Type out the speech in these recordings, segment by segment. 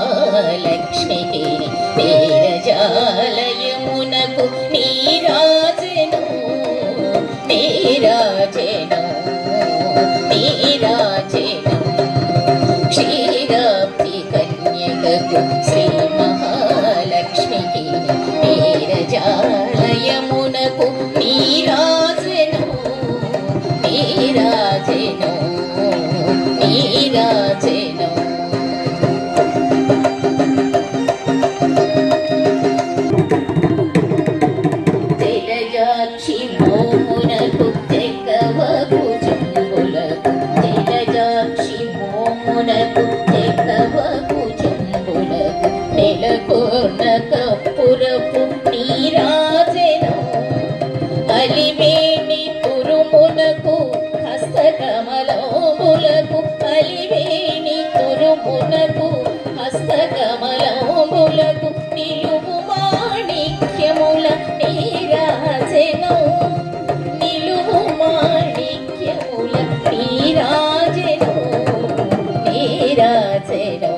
महालक्ष्मिకి నీరజాలయమునకు నీరాజెను నీరాజెను నీరాజెను క్షీరాబ్ది కన్యకకు శ్రీ మహాలక్ష్మికి నీరజాలయమునకు నీరాజెను నీరాజెను నీరాజెను జలజాక్షి మోమునకు తెగవకు జంబులకు జలజాక్షి మోమునకు తెగవకు జంబులకు నెలకొన్న కప్పురపు నీరాజెను అలివేణి తురుమునకు హస్తకమలములకు అలివేణి తురుమునకు హస్తకమలములకు నిలువు మాణిక్యముల నీరాజెను నిలువు మాణిక్యముల నీరాజెను నీరాజెను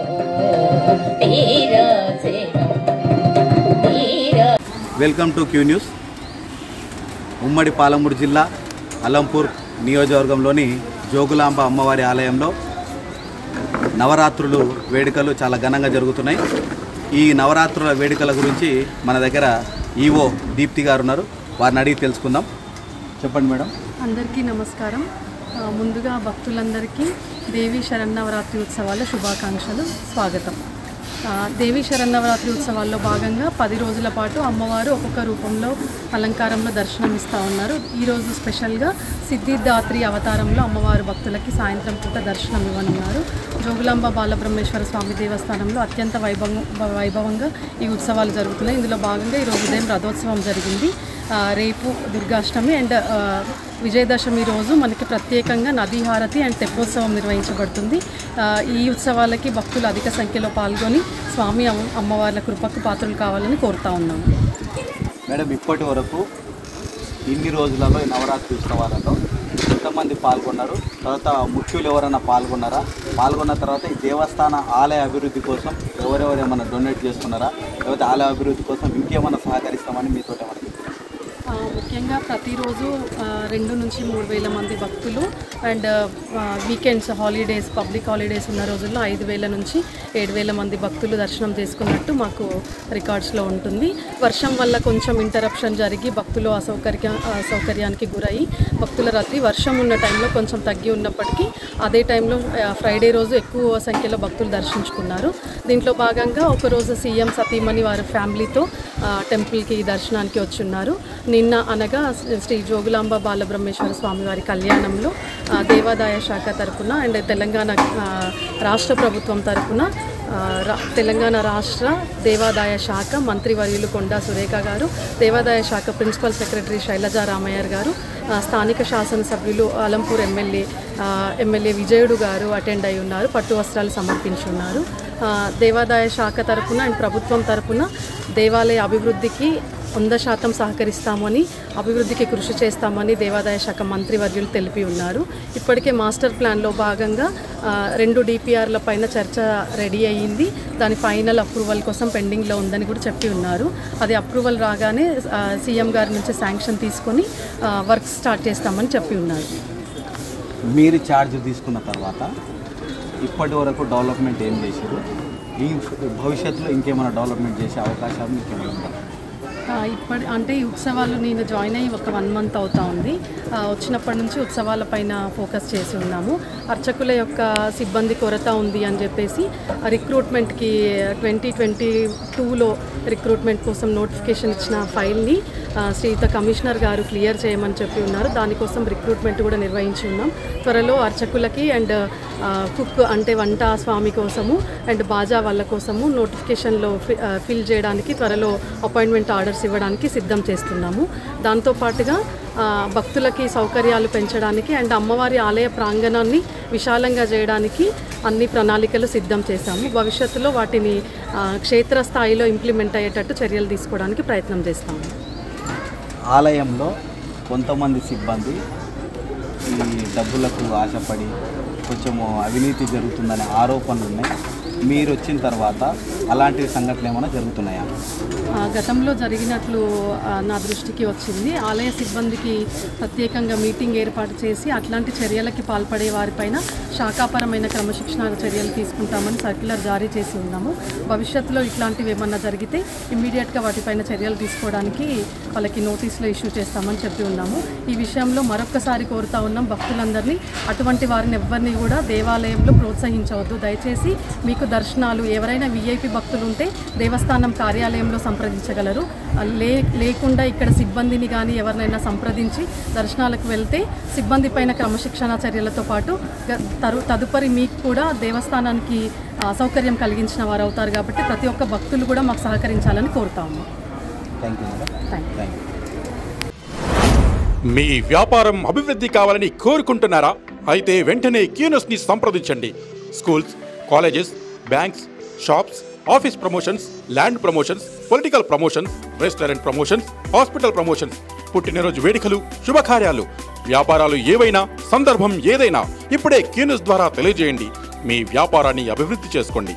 నీరాజెను నీరా. Welcome to Q news. ఉమ్మడి పాలమూరు జిల్లా అలంపూర్ నియోజకవర్గంలోని జోగులాంబ అమ్మవారి ఆలయంలో నవరాత్రులు వేడుకలు చాలా ఘనంగా జరుగుతున్నాయి. ఈ నవరాత్రుల వేడుకల గురించి మన దగ్గర ఈవో దీప్తి గారు ఉన్నారు. వారిని అడిగి తెలుసుకుందాం. చెప్పండి మేడం. అందరికీ నమస్కారం. ముందుగా భక్తులందరికీ దేవీ శరన్నవరాత్రి ఉత్సవాల శుభాకాంక్షలు, స్వాగతం. దేవీ శరన్నవరాత్రి ఉత్సవాల్లో భాగంగా 10 రోజుల పాటు అమ్మవారు ఒక్కొక్క రూపంలో అలంకారంలో దర్శనం ఇస్తూ ఉన్నారు. ఈరోజు స్పెషల్గా సిద్ధిదాత్రి అవతారంలో అమ్మవారు భక్తులకి సాయంత్రం పూట దర్శనం ఇవ్వనున్నారు. జోగులాంబ బాలబ్రహ్మేశ్వర స్వామి దేవస్థానంలో అత్యంత వైభవంగా ఈ ఉత్సవాలు జరుగుతున్నాయి. ఇందులో భాగంగా ఈరోజు ఉదయం రథోత్సవం జరిగింది. రేపు దుర్గాష్టమి అండ్ విజయదశమి రోజు మనకి ప్రత్యేకంగా నదీ హారతి అండ్ తెప్పోత్సవం నిర్వహించబడుతుంది. ఈ ఉత్సవాలకి భక్తులు అధిక సంఖ్యలో పాల్గొని స్వామి అమ్మవార్ల కృపకు పాత్రలు కావాలని కోరుతా ఉన్నాము. మేడం, ఇప్పటి వరకు ఇన్ని రోజులలో ఈ నవరాత్రి ఉత్సవాలలో ఎంతమంది పాల్గొన్నారు? తర్వాత ముఖ్యులు ఎవరైనా పాల్గొన్నారా? పాల్గొన్న తర్వాత ఈ దేవస్థాన ఆలయ అభివృద్ధి కోసం ఎవరెవరు ఏమైనా డొనేట్ చేస్తున్నారా? లేకపోతే ఆలయ అభివృద్ధి కోసం ఇంకేమైనా సహకరిస్తామని మీతో ఏమైనా? ముఖ్యంగా ప్రతిరోజు 2 నుంచి 3 వేల మంది భక్తులు and weekends holidays public holidays ఉన్న రోజుల్లో 5,000 నుంచి 7,000 మంది భక్తులు దర్శనం చేసుకున్నట్టు మాకు రికార్డ్స్లో ఉంటుంది. వర్షం వల్ల కొంచెం ఇంటరప్షన్ జరిగి భక్తులు అసౌకర్యానికి గురయ్యి భక్తుల రద్దీ వర్షం ఉన్న టైంలో కొంచెం తగ్గి ఉన్నప్పటికీ అదే టైంలో ఫ్రైడే రోజు ఎక్కువ సంఖ్యలో భక్తులు దర్శించుకున్నారు. దీంట్లో భాగంగా ఒకరోజు సీఎం సతీమణి వారి ఫ్యామిలీతో టెంపుల్కి దర్శనానికి వచ్చున్నారు. నిన్న అనగా శ్రీ జోగులాంబ బాలబ్రహ్మేశ్వర స్వామి వారి కళ్యాణంలో దేవాదాయ శాఖ తరపున అండ్ తెలంగాణ రాష్ట్ర ప్రభుత్వం తరపున తెలంగాణ రాష్ట్ర దేవాదాయ శాఖ మంత్రివర్యులు కొండా సురేఖ గారు, దేవాదాయ శాఖ ప్రిన్సిపల్ సెక్రటరీ శైలజా రామయ్యర్ గారు, స్థానిక శాసనసభ్యులు అలంపూర్ ఎమ్మెల్యే విజయుడు గారు అటెండ్ అయి ఉన్నారు. పట్టు వస్త్రాలు సమర్పించున్నారు. దేవాదాయ శాఖ తరపున అండ్ ప్రభుత్వం తరపున దేవాలయ అభివృద్ధికి 100% సహకరిస్తామని, అభివృద్ధికి కృషి చేస్తామని దేవాదాయ శాఖ మంత్రివర్యులు తెలిపి ఉన్నారు. ఇప్పటికే మాస్టర్ ప్లాన్లో భాగంగా 2 DPRల పైన చర్చ రెడీ అయ్యింది. దాని ఫైనల్ అప్రూవల్ కోసం పెండింగ్లో ఉందని కూడా చెప్పి ఉన్నారు. అది అప్రూవల్ రాగానే సీఎం గారి నుంచి శాంక్షన్ తీసుకొని వర్క్ స్టార్ట్ చేస్తామని చెప్పి ఉన్నారు. మీరు ఛార్జ్ తీసుకున్న తర్వాత ఇప్పటి వరకు డెవలప్మెంట్ ఏం చేశారు? ఈ భవిష్యత్తులో ఇంకేమైనా డెవలప్మెంట్ చేసే అవకాశాలు ఇంకేమైనా ఉందా? అంటే ఈ ఉత్సవాలు నేను జాయిన్ అయ్యి ఒక 1 మంత్ అవుతా ఉంది. వచ్చినప్పటి నుంచి ఉత్సవాల పైన ఫోకస్ చేసి ఉన్నాము. అర్చకుల యొక్క సిబ్బంది కొరత ఉంది అని చెప్పేసి రిక్రూట్మెంట్కి 2022లో రిక్రూట్మెంట్ కోసం నోటిఫికేషన్ ఇచ్చిన ఫైల్ని శ్రీయుత కమిషనర్ గారు క్లియర్ చేయమని చెప్పి ఉన్నారు. దానికోసం రిక్రూట్మెంట్ కూడా నిర్వహించి ఉన్నాం. త్వరలో అర్చకులకి అండ్ కుక్ అంటే వంట స్వామి కోసము అండ్ బాజా వాళ్ళ కోసము నోటిఫికేషన్లో ఫిల్ చేయడానికి త్వరలో అపాయింట్మెంట్ ఆర్డర్స్ ఇవ్వడానికి సిద్ధం చేస్తున్నాము. దాంతోపాటుగా భక్తులకి సౌకర్యాలు పెంచడానికి అండ్ అమ్మవారి ఆలయ ప్రాంగణాన్ని విశాలంగా చేయడానికి అన్ని ప్రణాళికలు సిద్ధం చేశాము. భవిష్యత్తులో వాటిని క్షేత్రస్థాయిలో ఇంప్లిమెంట్ అయ్యేటట్టు చర్యలు తీసుకోవడానికి ప్రయత్నం చేస్తాము. ఆలయంలో కొంతమంది సిబ్బంది ఈ డబ్బులకు ఆశపడి కొంచెము అవినీతి జరుగుతుందనే ఆరోపణలు ఉన్నాయి. మీరు వచ్చిన తర్వాత అలాంటి సంఘటనలు ఏమైనా జరుగుతున్నాయా? గతంలో జరిగినట్లు నా దృష్టికి వచ్చింది. ఆలయ సిబ్బందికి ప్రత్యేకంగా మీటింగ్ ఏర్పాటు చేసి అట్లాంటి చర్యలకి పాల్పడే వారిపైన శాఖాపరమైన క్రమశిక్షణ చర్యలు తీసుకుంటామని సర్క్యులర్ జారీ చేసి ఉన్నాము. భవిష్యత్తులో ఇట్లాంటివి ఏమన్నా జరిగితే ఇమ్మీడియట్గా వాటిపైన చర్యలు తీసుకోవడానికి వాళ్ళకి నోటీసులు ఇష్యూ చేస్తామని చెప్పి ఉన్నాము. ఈ విషయంలో మరొక్కసారి కోరుతా ఉన్నాం భక్తులందరినీ, అటువంటి వారిని ఎవరిని కూడా దేవాలయంలో ప్రోత్సహించవద్దు. దయచేసి మీకు దర్శనాలు ఎవరైనా విఐపి భక్తులు ఉంటే దేవస్థానం కార్యాలయంలో సంప్రదించగలరు. లేకుండా ఇక్కడ సిబ్బందిని కానీ ఎవరినైనా సంప్రదించి దర్శనాలకు వెళ్తే సిబ్బంది పైన క్రమశిక్షణ చర్యలతో పాటు తదుపరి మీకు కూడా దేవస్థానానికి అసౌకర్యం కలిగించిన వారు అవుతారు. కాబట్టి ప్రతి ఒక్క భక్తులు కూడా మాకు సహకరించాలని కోరుతాము. మీ వ్యాపారం అభివృద్ధి కావాలని కోరుకుంటున్నారా? అయితే వెంటనే క్యూనస్ని సంప్రదించండి. Schools, colleges, banks, shops, office promotions, land promotions, political promotions, restaurant promotions, hospital promotions, పుట్టినరోజు వేడుకలు, శుభకార్యాలు, వ్యాపారాలు ఏవైనా, సందర్భం ఏదైనా ఇప్పుడే క్యూనస్ ద్వారా తెలియజేయండి. మీ వ్యాపారాన్ని అభివృద్ధి చేసుకోండి.